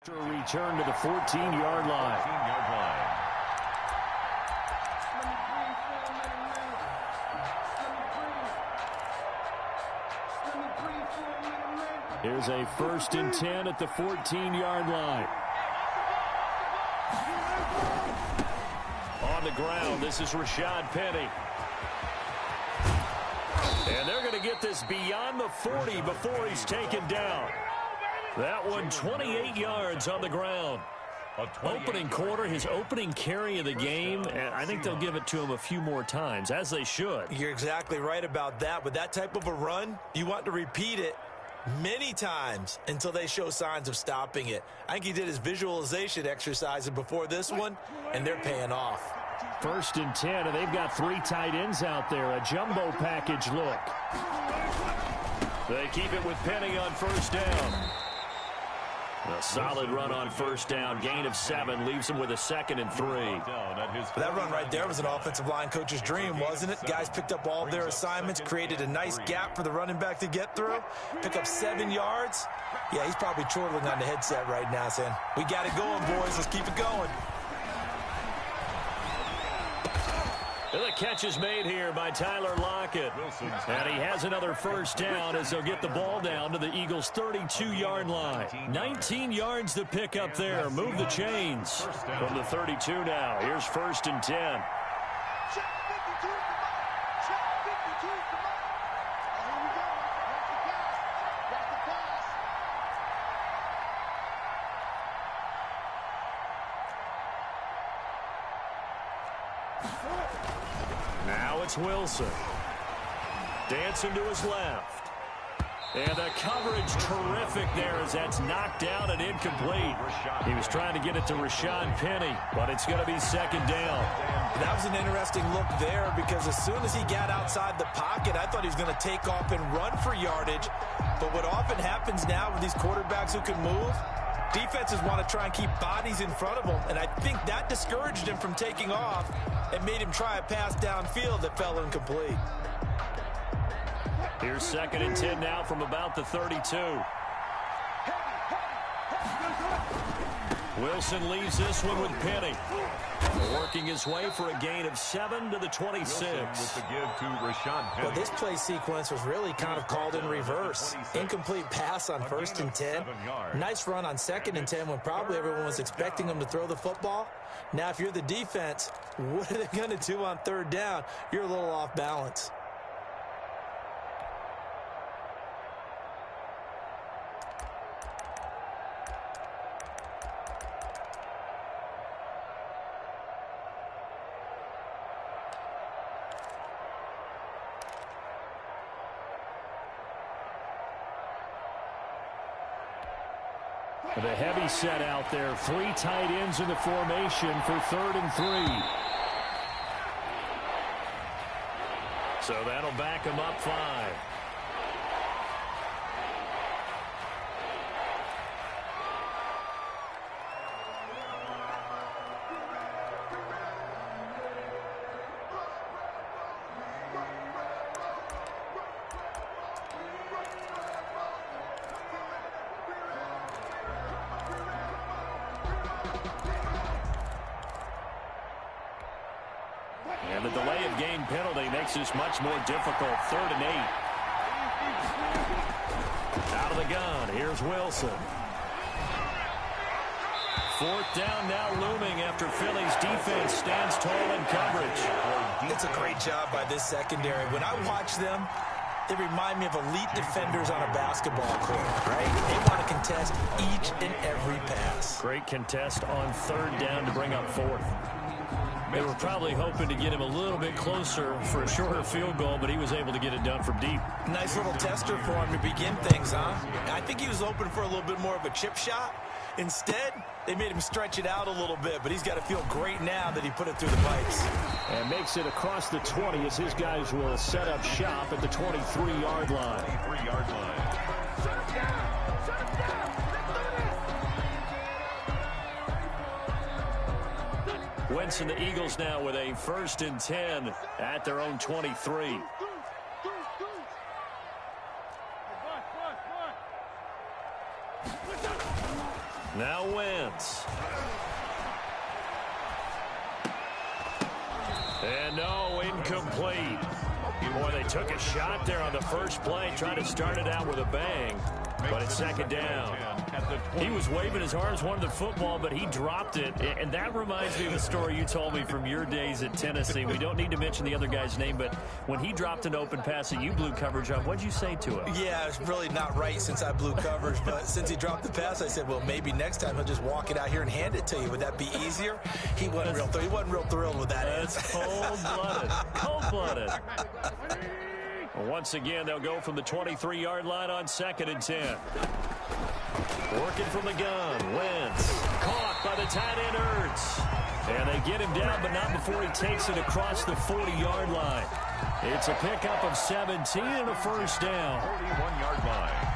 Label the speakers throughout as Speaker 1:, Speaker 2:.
Speaker 1: Return to the 14-yard line. Here's a 1st and 10 at the 14-yard line. On the ground, this is Rashad Penny. And they're going to get this beyond the 40 before he's taken down. That one 28 yards on the ground. Opening quarter, his opening carry of the game, and I think they'll give it to him a few more times, as they should.
Speaker 2: You're exactly right about that. With that type of a run, you want to repeat it many times until they show signs of stopping it. I think he did his visualization exercises before this one, and they're paying off.
Speaker 1: 1st and 10, and they've got 3 tight ends out there. A jumbo package look. They keep it with Penny on 1st down. A solid run on 1st down. Gain of 7 leaves him with a 2nd and 3.
Speaker 2: That run right there was an offensive line coach's dream, wasn't it? Guys picked up all their assignments, created a nice gap for the running back to get through, pick up 7 yards. Yeah, he's probably chortling on the headset right now saying, we got it going, boys. Let's keep it going.
Speaker 1: And the catch is made here by Tyler Lockett. And he has another 1st down as they'll get the ball down to the Eagles' 32-yard line. 19 yards to pick up there. Move the chains. From the 32 now. Here's 1st and 10. Now it's Wilson. Dancing to his left. And the coverage terrific there as that's knocked down and incomplete. He was trying to get it to Rashad Penny, but it's going to be 2nd down.
Speaker 2: That was an interesting look there because as soon as he got outside the pocket, I thought he was going to take off and run for yardage. But what often happens now with these quarterbacks who can move, defenses want to try and keep bodies in front of them, and I think that discouraged him from taking off and made him try a pass downfield that fell incomplete.
Speaker 1: Here's 2nd and 10 now from about the 32. Wilson leaves this one with Penny. Working his way for a gain of 7 to the 26.
Speaker 2: Well, this play sequence was really kind of called in reverse. Incomplete pass on 1st and 10. Nice run on 2nd and 10 when probably everyone was expecting him to throw the football. Now, if you're the defense, what are they going to do on 3rd down? You're a little off balance.
Speaker 1: The heavy set out there. 3 tight ends in the formation for 3rd and 3. So that'll back him up 5. And the delay of game penalty makes this much more difficult. 3rd and 8. Out of the gun. Here's Wilson. 4th down now looming after Philly's defense stands tall in coverage.
Speaker 2: It's a great job by this secondary. When I watch them, they remind me of elite defenders on a basketball court, right? They want to contest each and every pass.
Speaker 1: Great contest on 3rd down to bring up 4th. They were probably hoping to get him a little bit closer for a shorter field goal, but he was able to get it done from deep.
Speaker 2: Nice little tester for him to begin things, huh? I think he was hoping for a little bit more of a chip shot. Instead, they made him stretch it out a little bit, but he's got to feel great now that he put it through the pipes.
Speaker 1: And makes it across the 20 as his guys will set up shop at the 23-yard line. Wentz and the Eagles now with a 1st and 10 at their own 23. Now Wentz. And no, incomplete. Boy, they took a shot there on the first play, trying to start it out with a bang, but it's second down. He was waving his arms, wanted the football, but he dropped it, and that reminds me of a story you told me from your days at Tennessee. We don't need to mention the other guy's name, but when he dropped an open pass that you blew coverage on, what'd you say to him?
Speaker 2: Yeah, it's really not right since I blew coverage, but since he dropped the pass, I said, well, maybe next time he'll just walk it out here and hand it to you. Would that be easier? He wasn't real thrilled with that.
Speaker 1: That's cold-blooded. Cold-blooded. Once again, they'll go from the 23-yard line on 2nd and 10. Working from the gun. Wentz caught by the tight end Ertz. And they get him down, but not before he takes it across the 40-yard line. It's a pickup of 17 and a first down.
Speaker 3: 41-yard line.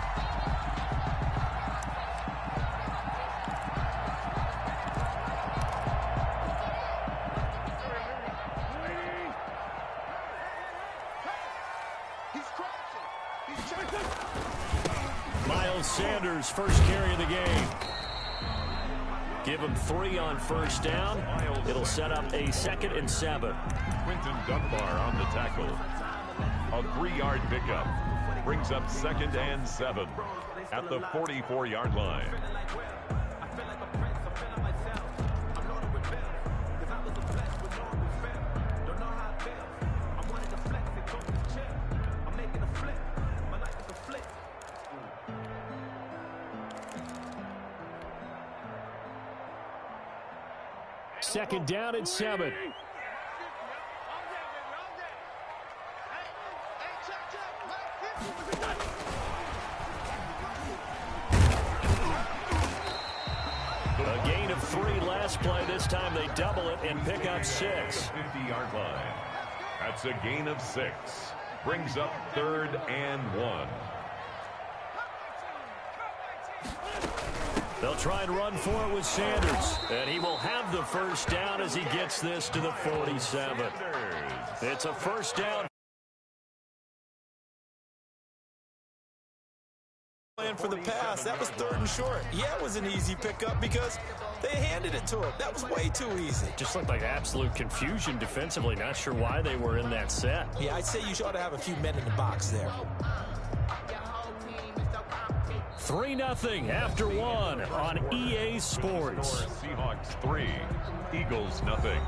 Speaker 1: Miles Sanders, first carry of the game. Give him 3 on first down. It'll set up a 2nd and 7.
Speaker 3: Quinton Dunbar on the tackle. A 3-yard pickup. Brings up 2nd and 7 at the 44-yard line.
Speaker 1: Second down and 7. A gain of 3 last play. This time they double it and pick up 6.
Speaker 3: 50-yard line. That's a gain of 6. Brings up 3rd and 1.
Speaker 1: They'll try and run for it with Sanders. And he will have the first down as he gets this to the 47. It's a first down.
Speaker 2: Plan for the pass. That was 3rd and short. Yeah, it was an easy pickup because they handed it to him. That was way too easy.
Speaker 1: Just looked like absolute confusion defensively. Not sure why they were in that set.
Speaker 2: Yeah, I'd say you ought to have a few men in the box there.
Speaker 1: 3-0 after 1 on EA Sports.
Speaker 3: Seahawks 3, Eagles 0.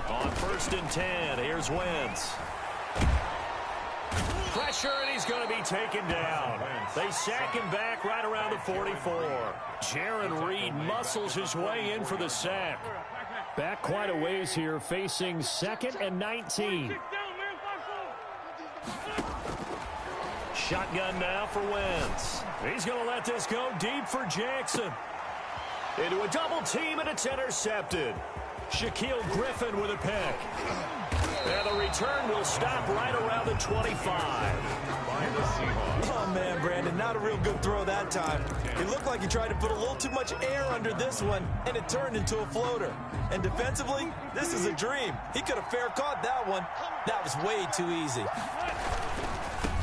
Speaker 1: On 1st and 10, here's Wentz. Pressure, and he's going to be taken down. They sack him back right around the 44. Jaron Reed muscles his way in for the sack. Back quite a ways here, facing 2nd and 19. Shotgun now for Wentz. He's going to let this go deep for Jackson. Into a double team, and it's intercepted. Shaquille Griffin with a pick. And the return will stop right around the 25.
Speaker 2: Oh, man, Brandon, not a real good throw that time. It looked like he tried to put a little too much air under this one, and it turned into a floater. And defensively, this is a dream. He could have fair caught that one. That was way too easy.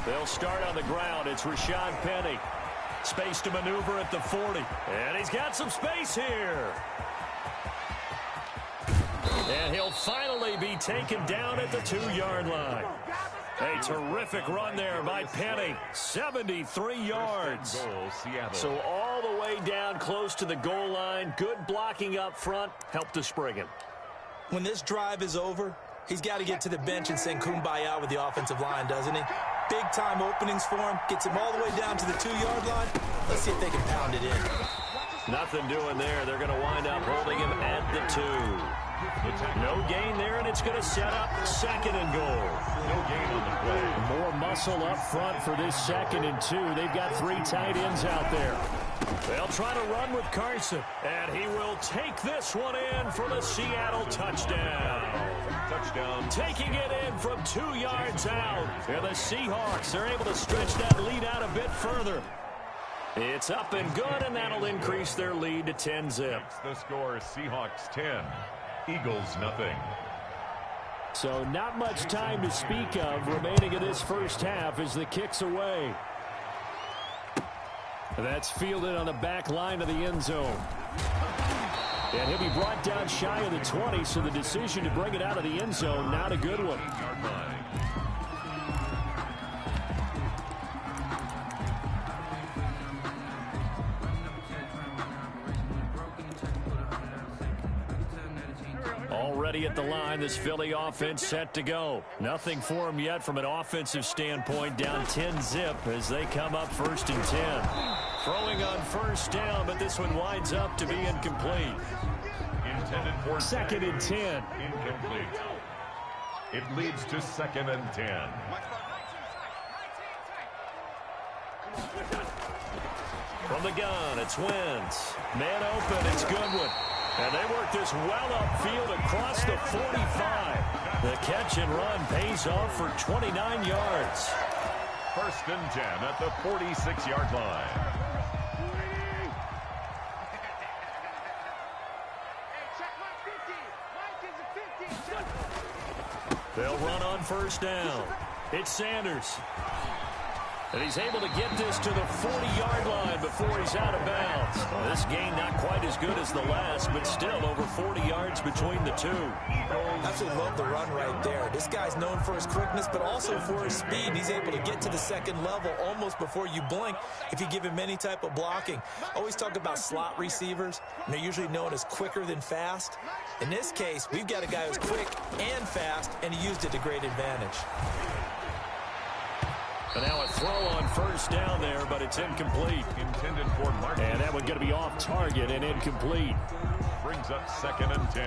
Speaker 1: They'll start on the ground. It's Rashad Penny. Space to maneuver at the 40. And he's got some space here. And he'll finally be taken down at the 2-yard line. A terrific run there by Penny. 73 yards. So all the way down close to the goal line. Good blocking up front. Helped to spring him.
Speaker 2: When this drive is over, he's got to get to the bench and sing kumbaya with the offensive line, doesn't he? Big-time openings for him. Gets him all the way down to the 2-yard line. Let's see if they can pound it in.
Speaker 1: Nothing doing there. They're going to wind up holding him at the 2. No gain there, and it's going to set up 2nd and goal.
Speaker 3: No gain on the play.
Speaker 1: More muscle up front for this 2nd and 2. They've got 3 tight ends out there. They'll try to run with Carson, and he will take this one in for the Seattle touchdown.
Speaker 3: Touchdown.
Speaker 1: Taking it in from 2 yards out. And the Seahawks are able to stretch that lead out a bit further. It's up and good, and that'll increase their lead to 10-zip.
Speaker 3: The score, Seahawks 10, Eagles nothing.
Speaker 1: So not much time to speak of remaining in this first half as the kick's away. That's fielded on the back line of the end zone. And he'll be brought down shy of the 20, so the decision to bring it out of the end zone, not a good one. Already at the line, this Philly offense set to go. Nothing for them yet from an offensive standpoint, down 10-zip as they come up 1st and 10. Throwing on first down, but this one winds up to be incomplete.
Speaker 3: Intended for
Speaker 1: 2nd and 10.
Speaker 3: Incomplete. It leads to 2nd and 10.
Speaker 1: From the gun, it's Wentz. Man open, it's Goodwin. And they work this well upfield across the 45. The catch and run pays off for 29 yards.
Speaker 3: 1st and 10 at the 46-yard line.
Speaker 1: They'll run on first down. It's Sanders. And he's able to get this to the 40-yard line before he's out of bounds. This gain not quite as good as the last, but still over 40 yards between the two.
Speaker 2: Absolutely love the run right there. This guy's known for his quickness, but also for his speed. He's able to get to the second level almost before you blink if you give him any type of blocking. Always talk about slot receivers, and they're usually known as quicker than fast. In this case, we've got a guy who's quick and fast, and he used it to great advantage.
Speaker 1: And now a throw on first down there, but it's incomplete.
Speaker 3: Intended for Martin.
Speaker 1: And that one's going to be off target and incomplete.
Speaker 3: Brings up 2nd and 10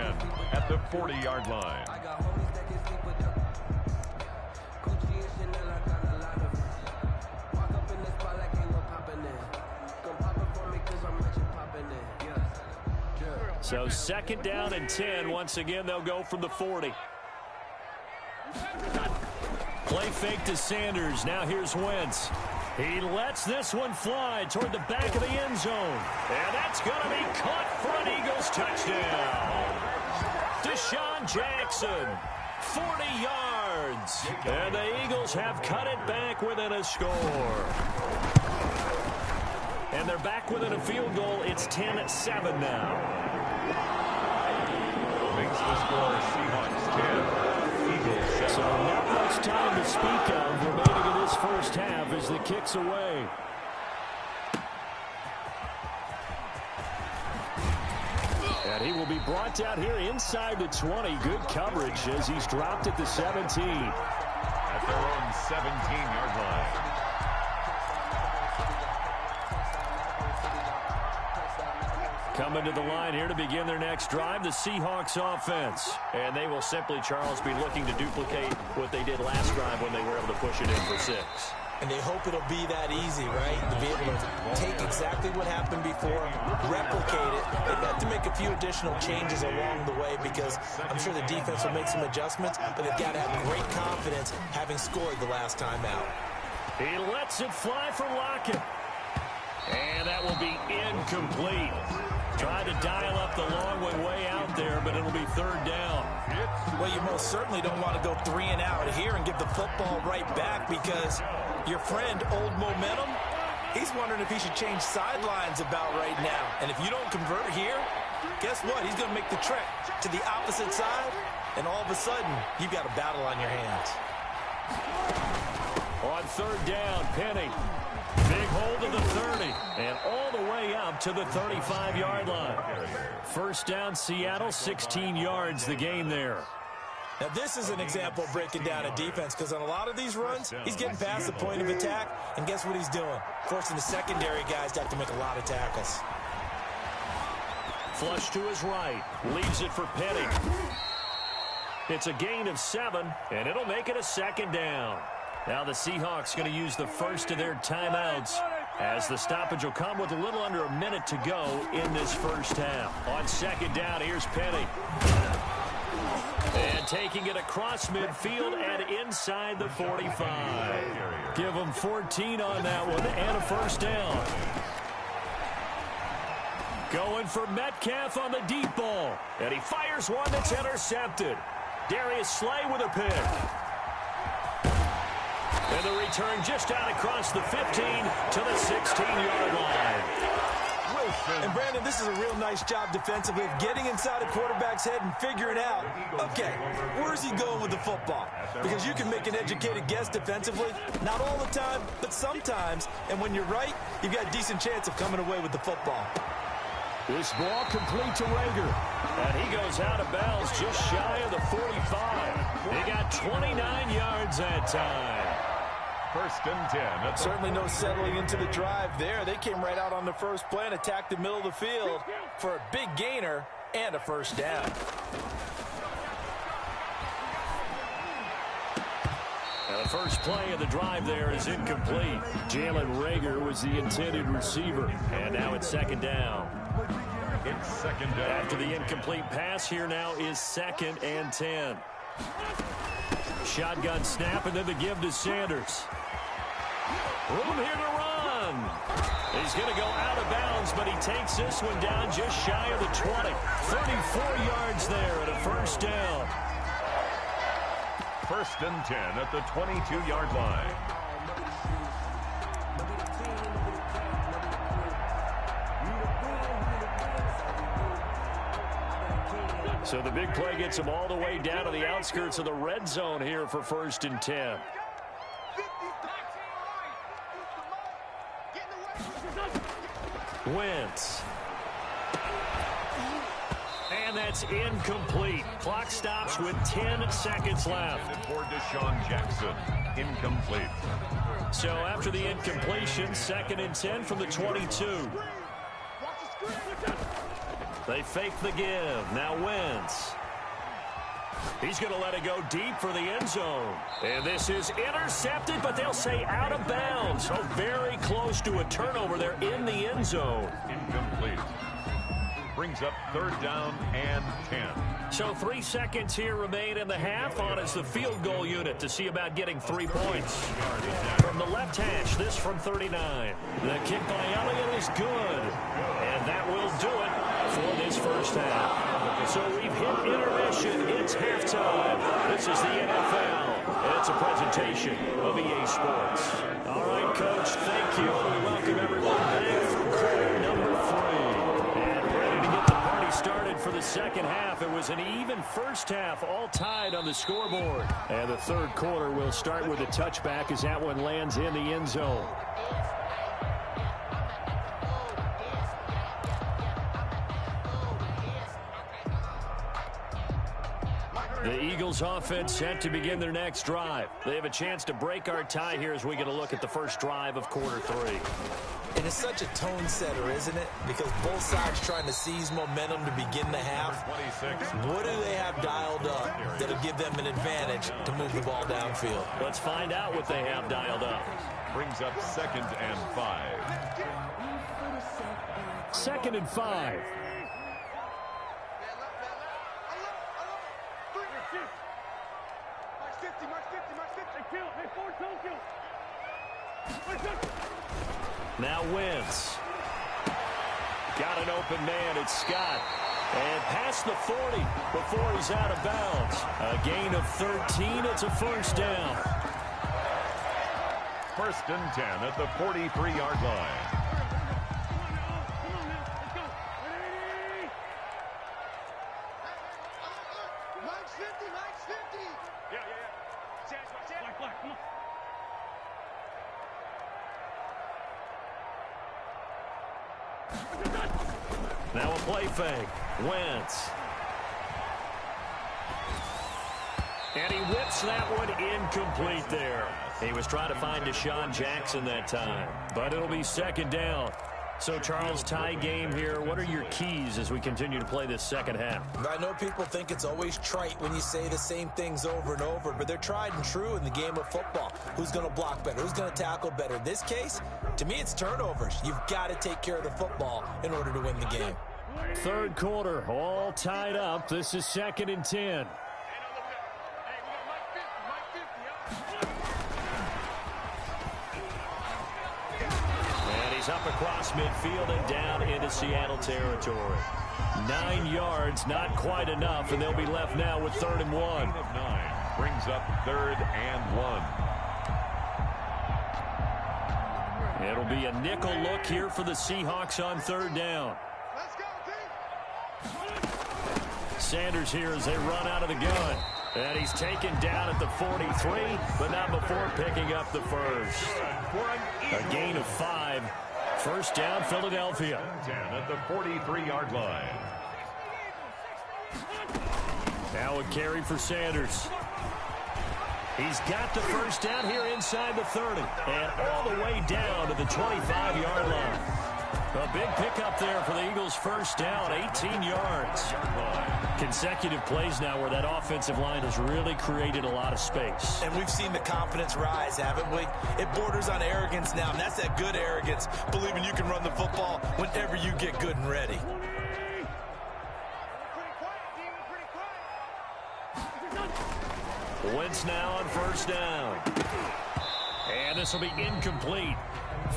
Speaker 3: at the 40-yard line. So 2nd down and 10. Once again, they'll go from the 40. Play fake to Sanders. Now here's Wentz. He lets this one fly toward the back of the end zone. And that's going to be caught for an Eagles touchdown. Deshaun Jackson, 40 yards. And the Eagles have cut it back within a score. And they're back within a field goal. It's 10-7 now. Makes the score Seahawks 10, Eagles 7.
Speaker 1: So not much time to speak of remaining in this first half as the kick's away. And he will be brought down here inside the 20. Good coverage as he's dropped at the 17.
Speaker 3: At their own 17-yard line.
Speaker 1: Coming to the line here to begin their next drive, the Seahawks offense. And they will simply, Charles, be looking to duplicate what they did last drive when they were able to push it in for 6.
Speaker 2: And they hope it'll be that easy, right? To be able to take exactly what happened before, replicate it. They've got to make a few additional changes along the way because I'm sure the defense will make some adjustments, but they've got to have great confidence having scored the last time out.
Speaker 1: He lets it fly for Lockett. And that will be incomplete. Tried to dial up the long one way out there, but it'll be 3rd down.
Speaker 2: Well, you most certainly don't want to go 3 and out here and give the football right back because your friend, Old Momentum, he's wondering if he should change sidelines about right now. And if you don't convert here, guess what? He's going to make the trek to the opposite side, and all of a sudden, you've got a battle on your hands.
Speaker 1: On 3rd down, Penny. Big hold to the 30 and all the way up to the 35-yard line. 1st down, Seattle, 16 yards the gain there.
Speaker 2: Now, this is an example of breaking down a defense because on a lot of these runs, he's getting past the point of attack, and guess what he's doing? Forcing the secondary guys to have to make a lot of tackles.
Speaker 1: Flush to his right. Leaves it for Penny. It's a gain of 7, and it'll make it a 2nd down. Now the Seahawks going to use the first of their timeouts as the stoppage will come with a little under a minute to go in this first half. On 2nd down, here's Penny. And And taking it across midfield and inside the 45. Give them 14 on that one and a first down. Going for Metcalf on the deep ball. And he fires one that's intercepted. Darius Slay with a pick. And the return just out across the 15 to the 16-yard line.
Speaker 2: And, Brandon, this is a real nice job defensively of getting inside a quarterback's head and figuring out, okay, where's he going with the football? Because you can make an educated guess defensively, not all the time, but sometimes. And when you're right, you've got a decent chance of coming away with the football.
Speaker 1: This ball complete to Rager. And he goes out of bounds just shy of the 45. They got 29 yards that time.
Speaker 4: First and 10.
Speaker 2: Certainly no settling into the drive there. They came right out on the first play and attacked the middle of the field for a big gainer and a first down.
Speaker 1: And the first play of the drive there is incomplete. Jalen Rager was the intended receiver. And now it's second down.
Speaker 4: It's second down.
Speaker 1: After the incomplete pass, here now is 2nd and 10. Shotgun snap and then the give to Sanders. Room here to run. He's going to go out of bounds, but he takes this one down just shy of the 20. 34 yards there and a first down.
Speaker 4: First and 10 at the 22-yard line.
Speaker 1: So the big play gets him all the way down to the outskirts of the red zone here for 1st and 10. Wentz. And that's incomplete. Clock stops with 10 seconds left.
Speaker 4: For Deshaun Jackson, incomplete.
Speaker 1: So after the incompletion, 2nd and 10 from the 22. They fake the give. Now Wentz. He's going to let it go deep for the end zone. And this is intercepted, but they'll say out of bounds. So very close to a turnover there in the end zone.
Speaker 4: Incomplete. Brings up 3rd down and 10.
Speaker 1: So 3 seconds here remain in the half on as the field goal unit to see about getting 3 points. From the left hash, this from 39. The kick by Elliott is good. And that will do it for this first half. So we've hit intermission. It's halftime. This is the NFL. It's a presentation of EA Sports. All right, Coach, thank you. We welcome everyone back for quarter number 3. And ready to get the party started for the second half. It was an even first half, all tied on the scoreboard. And the third quarter will start with a touchback as that one lands in the end zone. The Eagles offense set to begin their next drive. They have a chance to break our tie here as we get a look at the first drive of quarter 3.
Speaker 2: And it's such a tone setter, isn't it? Because both sides trying to seize momentum to begin the half. What do they have dialed up that'll give them an advantage to move the ball downfield?
Speaker 1: Let's find out what they have dialed up.
Speaker 4: Brings up 2nd and 5.
Speaker 1: 2nd and 5. Now Wentz. Got an open man. It's Scott. And past the 40 before he's out of bounds. A gain of 13. It's a first down.
Speaker 4: 1st and 10 at the 43-yard line.
Speaker 1: Now a play fake. Wentz. And he whips that one incomplete there. He was trying to find Deshaun Jackson that time. But it'll be 2nd down. So, Charles, tie game here. What are your keys as we continue to play this second half?
Speaker 2: I know people think it's always trite when you say the same things over and over, but they're tried and true in the game of football. Who's going to block better? Who's going to tackle better? In this case, to me, it's turnovers. You've got to take care of the football in order to win the game.
Speaker 1: Third quarter, all tied up. This is 2nd and 10. He's up across midfield and down into Seattle territory. 9 yards, not quite enough, and they'll be left now with 3rd and 1.
Speaker 4: Of 9 brings up 3rd and 1.
Speaker 1: It'll be a nickel look here for the Seahawks on 3rd down. Sanders here as they run out of the gun. And he's taken down at the 43, but not before picking up the first. A gain of 5. 1st down, Philadelphia.
Speaker 4: 10 at the 43-yard line.
Speaker 1: Now a carry for Sanders. He's got the 1st down here inside the 30. And all the way down to the 25-yard line. A big pickup there for the Eagles' 1st down, 18 yards. Consecutive plays now where that offensive line has really created a lot of space.
Speaker 2: And we've seen the confidence rise, haven't we? It borders on arrogance now, and that's that good arrogance, believing you can run the football whenever you get good and ready.
Speaker 1: Wentz now on 1st down. And this will be incomplete.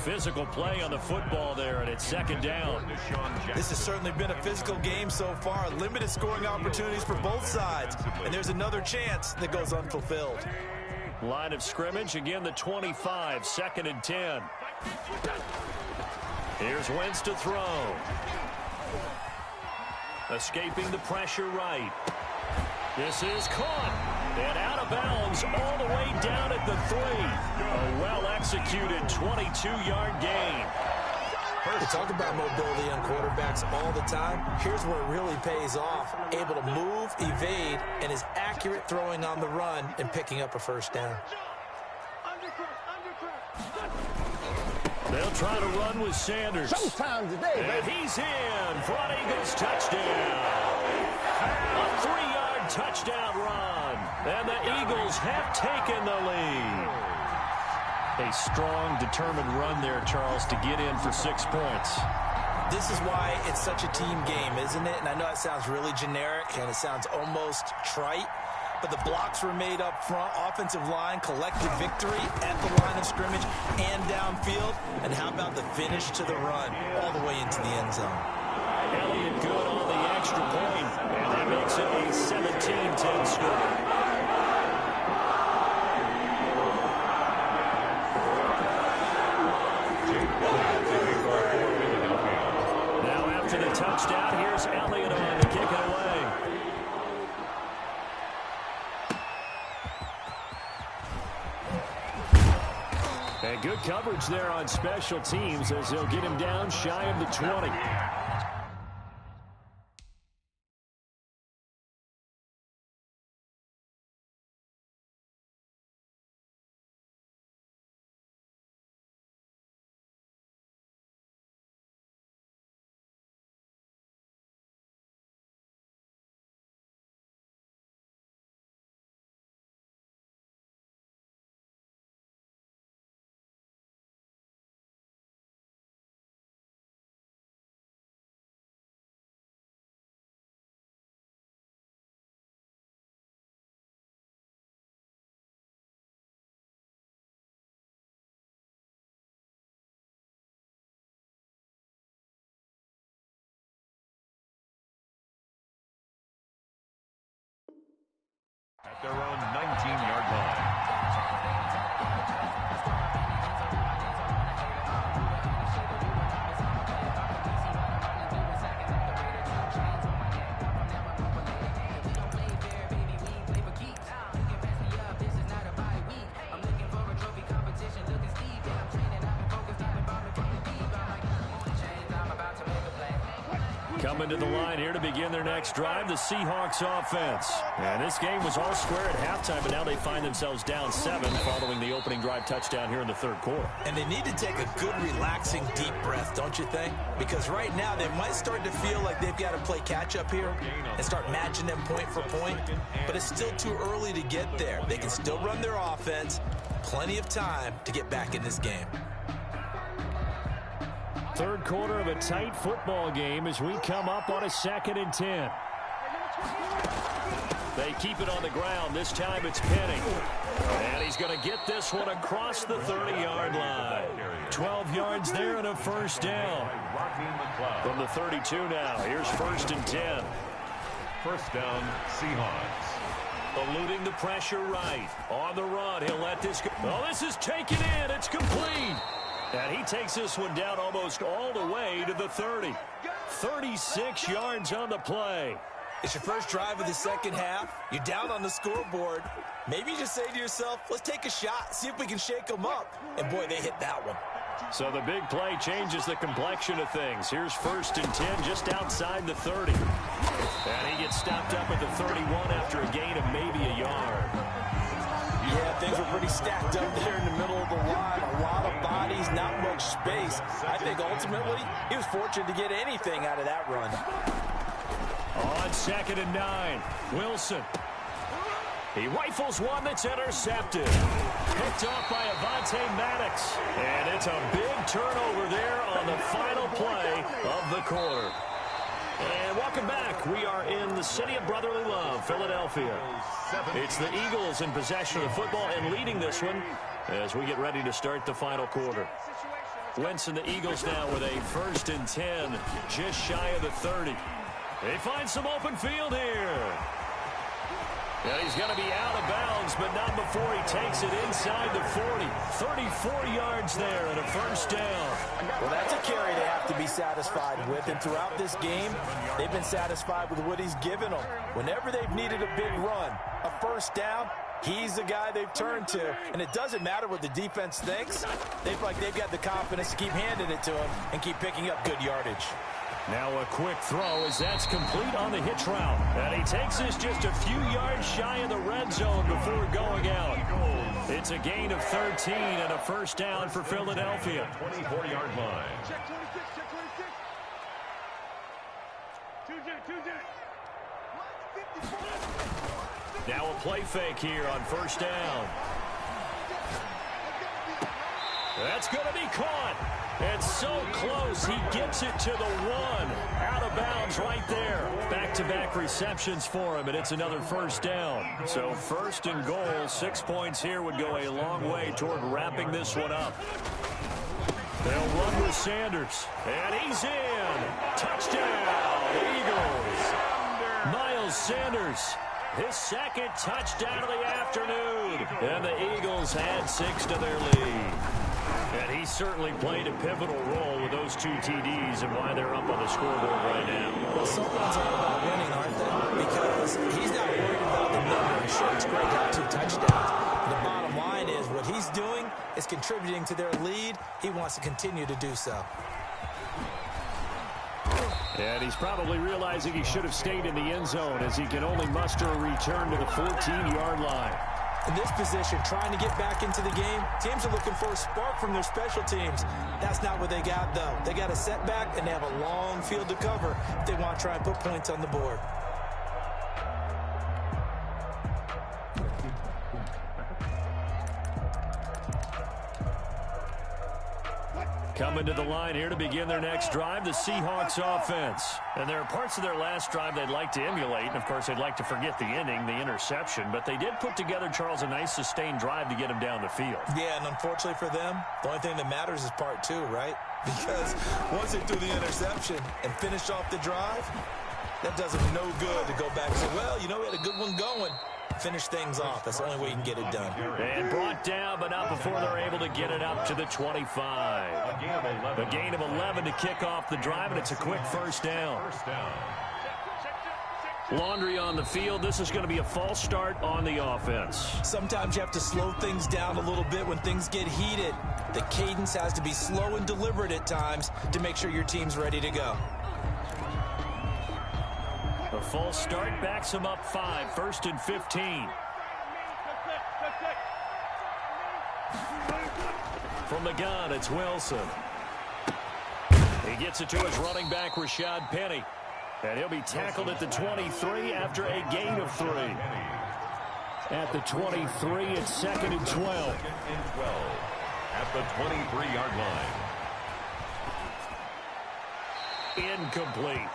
Speaker 1: Physical play on the football there, and it's 2nd down.
Speaker 2: This has certainly been a physical game so far. Limited scoring opportunities for both sides. And there's another chance that goes unfulfilled.
Speaker 1: Line of scrimmage, again the 25, 2nd and 10. Here's Wentz to throw. Escaping the pressure right. This is caught. And out of bounds all the way down at the 3. A well-executed 22-yard gain.
Speaker 2: We talk about mobility on quarterbacks all the time. Here's where it really pays off. Able to move, evade, and is accurate throwing on the run and picking up a 1st down.
Speaker 1: They'll try to run with Sanders.
Speaker 5: Showtime today,
Speaker 1: and he's in for an Eagles touchdown. A 3-yard touchdown run. And the Eagles have taken the lead. A strong, determined run there, Charles, to get in for 6 points.
Speaker 2: This is why it's such a team game, isn't it? And I know it sounds really generic and it sounds almost trite, but the blocks were made up front. Offensive line, collective victory at the line of scrimmage and downfield. And how about the finish to the run all the way into the end zone?
Speaker 1: Elliott good on the extra point, and that makes it a 17-10 score. To the touchdown, here's Elliott on to kick it away. And good coverage there on special teams as they'll get him down shy of the 20.
Speaker 4: At their own 19-yard line.
Speaker 1: Coming to the line here to begin their next drive, the Seahawks offense. And this game was all square at halftime, but now they find themselves down 7 following the opening drive touchdown here in the 3rd quarter.
Speaker 2: And they need to take a good, relaxing, deep breath, don't you think? Because right now they might start to feel like they've got to play catch-up here and start matching them point for point. But it's still too early to get there. They can still run their offense. Plenty of time to get back in this game.
Speaker 1: 3rd quarter of a tight football game as we come up on a 2nd and 10. They keep it on the ground. This time it's Penny. And he's going to get this one across the 30-yard line. 12 yards there and a first down. From the 32 now. Here's 1st and 10.
Speaker 4: First down, Seahawks.
Speaker 1: Eluding the pressure right. On the run, he'll let this go. Oh, this is taken in. It's complete. And he takes this one down almost all the way to the 30. 36 yards on the play.
Speaker 2: It's your first drive of the second half. You're down on the scoreboard. Maybe you just say to yourself, let's take a shot, see if we can shake them up. And, boy, they hit that one.
Speaker 1: So the big play changes the complexion of things. Here's 1st and 10 just outside the 30. And he gets stopped up at the 31 after a gain of maybe a yard.
Speaker 2: Yeah, things were pretty stacked up there in the middle of the line. A lot of bodies, not much space. I think ultimately he was fortunate to get anything out of that run.
Speaker 1: On 2nd and 9, Wilson. He rifles one that's intercepted. Picked off by Avonte Maddox. And it's a big turnover there on the final play of the quarter. And welcome back. We are in the city of brotherly love, Philadelphia. It's the Eagles in possession of the football and leading this one as we get ready to start the final quarter. Wentz and the Eagles now with a 1st and 10, just shy of the 30. They find some open field here. And he's going to be out of bounds, but not before he takes it inside the 40. 34 yards there and a first down.
Speaker 2: Well, that's a carry they have to be satisfied with. And throughout this game, they've been satisfied with what he's given them. Whenever they've needed a big run, a first down, he's the guy they've turned to. And it doesn't matter what the defense thinks. They feel like they've got the confidence to keep handing it to him and keep picking up good yardage.
Speaker 1: Now a quick throw as that's complete on the hitch route. And he takes this just a few yards shy of the red zone before going out. It's a gain of 13 and a first down for Philadelphia.
Speaker 4: 24-yard line.
Speaker 1: Now a play fake here on first down. That's going to be caught. It's so close. He gets it to the 1. Out of bounds right there. Back-to-back receptions for him, and it's another first down. So 1st and goal, 6 points here would go a long way toward wrapping this one up. They'll run with Sanders, and he's in. Touchdown, Eagles. Miles Sanders, his 2nd touchdown of the afternoon. And the Eagles add 6 to their lead. And he certainly played a pivotal role with those 2 TDs and why they're up on the scoreboard right now.
Speaker 2: Well, some runs are about winning, aren't they? Because he's not worried about the number. Sure, it's great to have 2 touchdowns. The bottom line is what he's doing is contributing to their lead. He wants to continue to do so.
Speaker 1: And he's probably realizing he should have stayed in the end zone as he can only muster a return to the 14-yard line.
Speaker 2: In this position, trying to get back into the game, teams are looking for a spark from their special teams. That's not what they got, though. They got a setback, and they have a long field to cover if they want to try and put points on the board.
Speaker 1: Coming to the line here to begin their next drive, the Seahawks offense. And there are parts of their last drive they'd like to emulate. And, of course, they'd like to forget the ending, the interception. But they did put together, Charles, a nice sustained drive to get him down the field.
Speaker 2: Yeah, and unfortunately for them, the only thing that matters is part 2, right? Because once they do the interception and finish off the drive, that does them no good to go back and say, well, you know, we had a good one going. Finish things off. That's the only way you can get it done.
Speaker 1: And brought down, but not before they're able to get it up to the 25. A gain of 11 to kick off the drive, and it's a quick first down. Laundry on the field. This is going to be a false start on the offense.
Speaker 2: Sometimes you have to slow things down a little bit when things get heated. The cadence has to be slow and deliberate at times to make sure your team's ready to go.
Speaker 1: A false start backs him up 5, 1st and 15. From the gun, it's Wilson. He gets it to his running back, Rashad Penny. And he'll be tackled at the 23 after a gain of 3. At the 23, it's 2nd and 12.
Speaker 4: At the 23-yard line.
Speaker 1: Incomplete.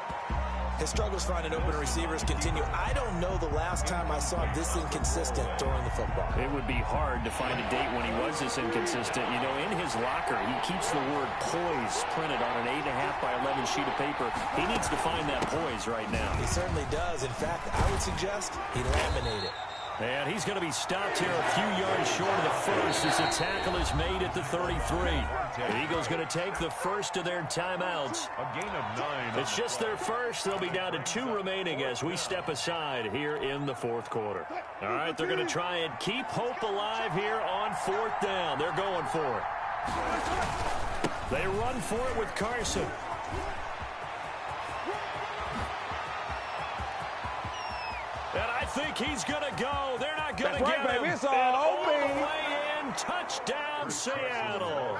Speaker 2: His struggles finding open receivers continue. I don't know the last time I saw him this inconsistent throwing the football.
Speaker 1: It would be hard to find a date when he was this inconsistent. You know, in his locker, he keeps the word poise printed on an 8.5 by 11 sheet of paper. He needs to find that poise right now.
Speaker 2: He certainly does. In fact, I would suggest he laminate it.
Speaker 1: And he's going to be stopped here a few yards short of the first as the tackle is made at the 33. The Eagles going to take the first of their timeouts.
Speaker 4: A gain of 9.
Speaker 1: It's just their first. They'll be down to 2 remaining as we step aside here in the fourth quarter. All right, they're going to try and keep hope alive here on 4th down. They're going for it. They run for it with Carson. And I think he's going to go. They're not going to get him.
Speaker 5: It's
Speaker 1: all the way in. Touchdown, Seattle.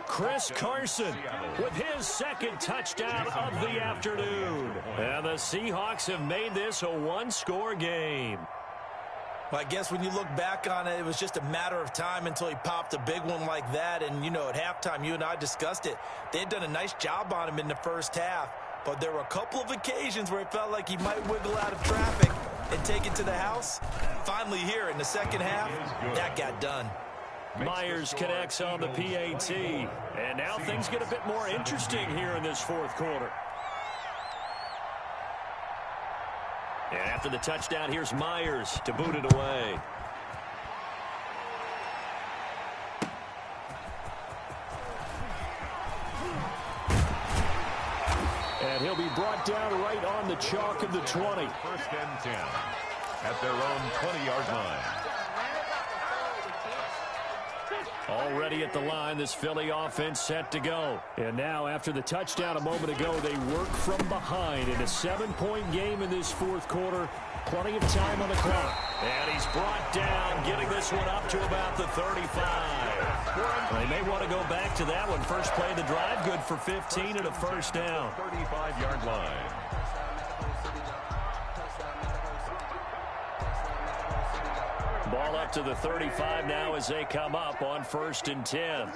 Speaker 1: Chris Carson with his second touchdown of the afternoon. And the Seahawks have made this a one-score game.
Speaker 2: Well, I guess when you look back on it, it was just a matter of time until he popped a big one like that. And, you know, at halftime, you and I discussed it. They had done a nice job on him in the first half. But there were a couple of occasions where it felt like he might wiggle out of traffic and take it to the house. Finally here in the second half, that got done.
Speaker 1: Myers connects on the PAT. And now things get a bit more interesting here in this fourth quarter. And after the touchdown, here's Myers to boot it away. And he'll be brought down right on the chalk of the 20.
Speaker 4: First and 10 at their own 20-yard line.
Speaker 1: Already at the line, this Philly offense set to go. And now, after the touchdown a moment ago, they work from behind in a 7-point game in this fourth quarter. Plenty of time on the clock. And he's brought down, getting this one up to about the 35. They may want to go back to that one. First play of the drive, good for 15 and a first down.
Speaker 4: 35-yard line.
Speaker 1: Ball up to the 35 now as they come up on 1st and 10.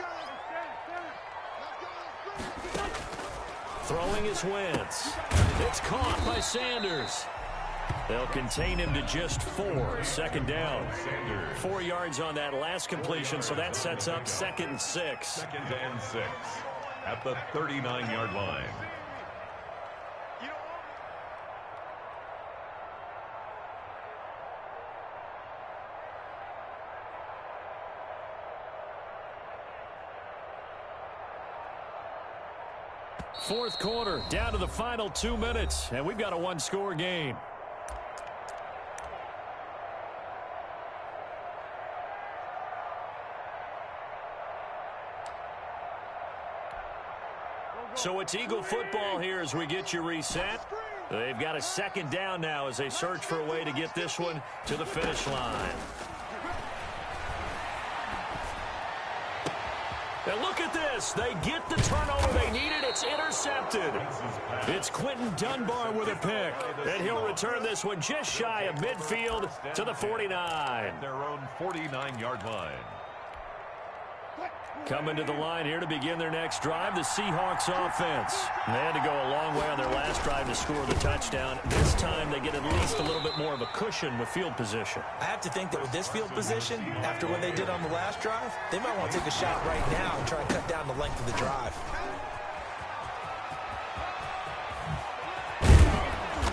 Speaker 1: Throwing is Wentz. It's caught by Sanders. They'll contain him to just 4. Second down. 4 yards on that last completion, so that sets up 2nd and 6.
Speaker 4: 2nd and 6 at the 39-yard line.
Speaker 1: Fourth quarter, down to the final 2 minutes, and we've got a one-score game. So it's Eagle football here as we get you reset. They've got a second down now as they search for a way to get this one to the finish line. And look at this. They get the turnover they needed. It's intercepted. It's Quentin Dunbar with a pick. And he'll return this one just shy of midfield to the 49.
Speaker 4: Their own 49-yard line.
Speaker 1: Coming to the line here to begin their next drive, the Seahawks offense. They had to go a long way on their last drive to score the touchdown. This time they get at least a little bit more of a cushion with field position.
Speaker 2: I have to think that with this field position, after what they did on the last drive, they might want to take a shot right now and try and cut down the length of the drive.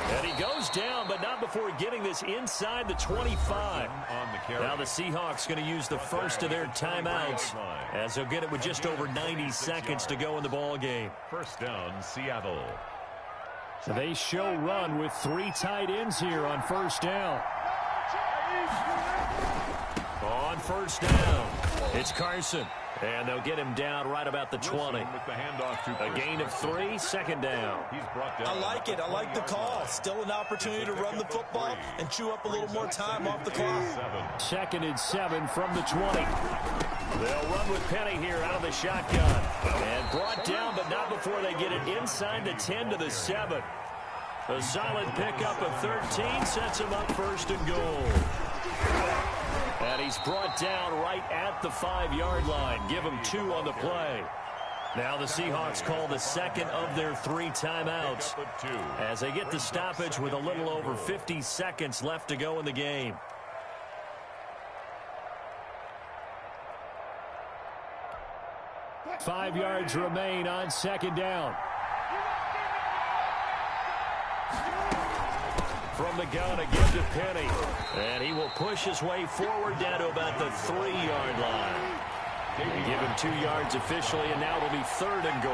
Speaker 1: And he goes down, but not before getting this inside the 25. Now the Seahawks going to use the first of their timeouts as they'll get it with just over 90 seconds to go in the ball game.
Speaker 4: First down, Seattle.
Speaker 1: So they show run with 3 tight ends here on first down. On first down, it's Carson. And they'll get him down right about the 20. A gain of 3, second down.
Speaker 2: I like it. I like the call. Still an opportunity to run the football and chew up a little more time off the clock.
Speaker 1: 2nd and 7 from the 20. They'll run with Penny here out of the shotgun. And brought down, but not before they get it inside the 10 to the 7. A solid pickup of 13 sets him up 1st and goal. And he's brought down right at the 5-yard line. Give him 2 on the play. Now the Seahawks call the second of their 3 timeouts as they get the stoppage with a little over 50 seconds left to go in the game. Five yards remain on second down. From the gun again to Penny. And he will push his way forward down to about the 3-yard line. They give him 2 yards officially, and now it'll be 3rd and goal.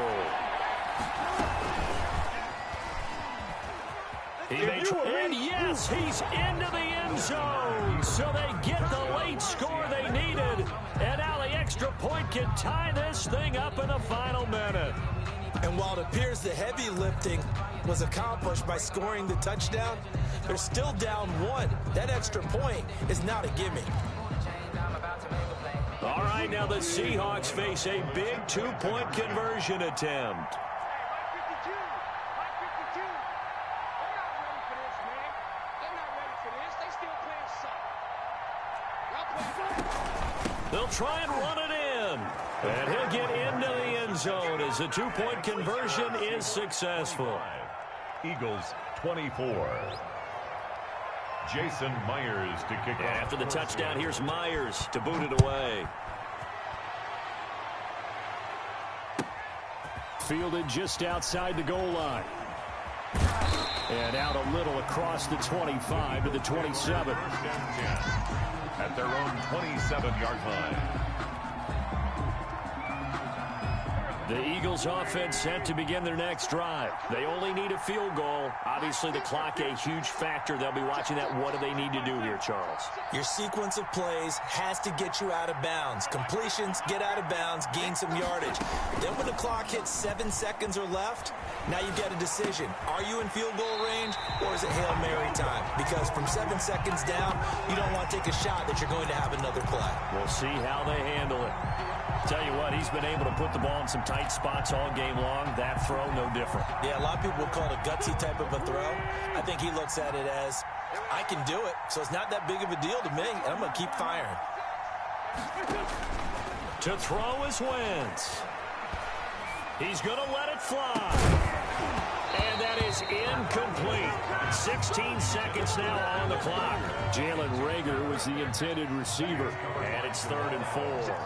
Speaker 1: And yes, he's into the end zone. So they get the late score they needed. And now the extra point can tie this thing up in the final minute.
Speaker 2: And while it appears the heavy lifting was accomplished by scoring the touchdown, they're still down 1. That extra point is not a gimme.
Speaker 1: All right, now the Seahawks face a big 2-point conversion attempt. They'll try and run it in. And he'll get into the end zone as the 2-point conversion is successful.
Speaker 4: Eagles 24. Jason Myers to kick off.
Speaker 1: After the touchdown, here's Myers to boot it away. Fielded just outside the goal line. And out a little across the 25 to the 27.
Speaker 4: At their own 27-yard line.
Speaker 1: The Eagles offense set to begin their next drive. They only need a field goal. Obviously, the clock a huge factor. They'll be watching that. What do they need to do here, Charles?
Speaker 2: Your sequence of plays has to get you out of bounds. Completions, get out of bounds, gain some yardage. Then when the clock hits 7 seconds or left, now you get a decision. Are you in field goal range or is it Hail Mary time? Because from 7 seconds down, you don't want to take a shot that you're going to have another play.
Speaker 1: We'll see how they handle it. Tell you what, he's been able to put the ball in some tight spots all game long. That throw, no different.
Speaker 2: Yeah, a lot of people will call it a gutsy type of a throw. I think he looks at it as, I can do it, so it's not that big of a deal to me, and I'm going to keep firing.
Speaker 1: To throw is Wentz. He's going to let it fly. And that is incomplete. 16 seconds now on the clock. Jalen Reagor was the intended receiver, and it's 3rd and 4.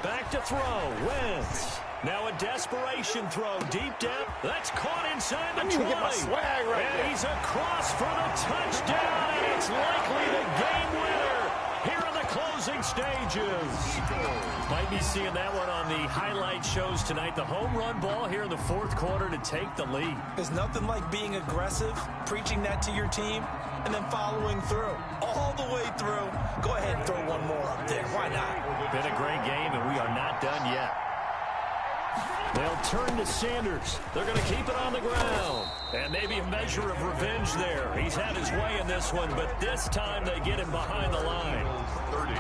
Speaker 1: Back to throw, Wentz. Now a desperation throw, deep down. That's caught inside the 20. And he's across for the touchdown, and it's likely the game winner here in the closing stages. Might be seeing that one on the highlight shows tonight. The home run ball here in the 4th quarter to take the lead.
Speaker 2: There's nothing like being aggressive, preaching that to your team, and then following through. All the way through. Go ahead and throw one more up there. Why not?
Speaker 1: Been a great game, and we are not done yet. They'll turn to Sanders. They're going to keep it on the ground. And maybe a measure of revenge there. He's had his way in this one, but this time they get him behind the line.
Speaker 4: 30.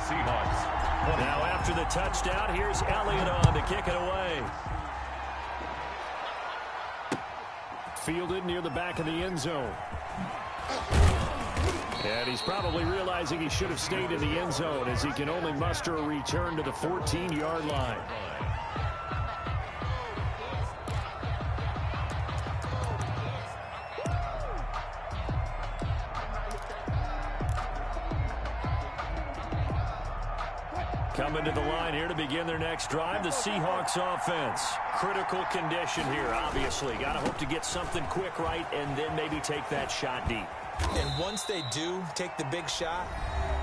Speaker 4: Seahawks. 20.
Speaker 1: Now after the touchdown, here's Elliott on to kick it away. Fielded near the back of the end zone. And he's probably realizing he should have stayed in the end zone as he can only muster a return to the 14-yard line. Coming to the line here to begin their next drive, the Seahawks offense. Critical condition here, obviously. Got to hope to get something quick right and then maybe take that shot deep.
Speaker 2: And once they do take the big shot,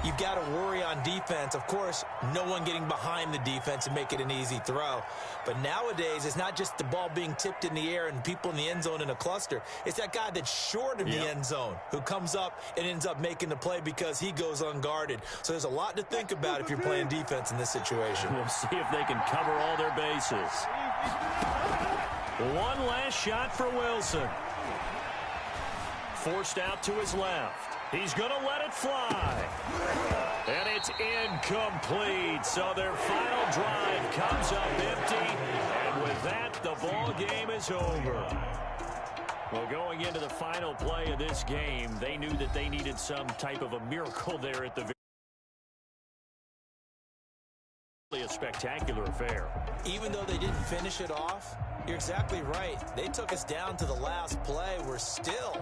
Speaker 2: you've got to worry on defense. Of course, no one getting behind the defense and make it an easy throw. But nowadays, it's not just the ball being tipped in the air and people in the end zone in a cluster. It's that guy that's short of the end zone who comes up and ends up making the play because he goes unguarded. So there's a lot to think about if you're playing defense in this situation.
Speaker 1: We'll see if they can cover all their bases. One last shot for Wilson. Forced out to his left. He's going to let it fly. And it's incomplete. So their final drive comes up empty. And with that, the ball game is over. Well, going into the final play of this game, they knew that they needed some type of a miracle there at the a spectacular affair.
Speaker 2: Even though they didn't finish it off, you're exactly right. They took us down to the last play. We're still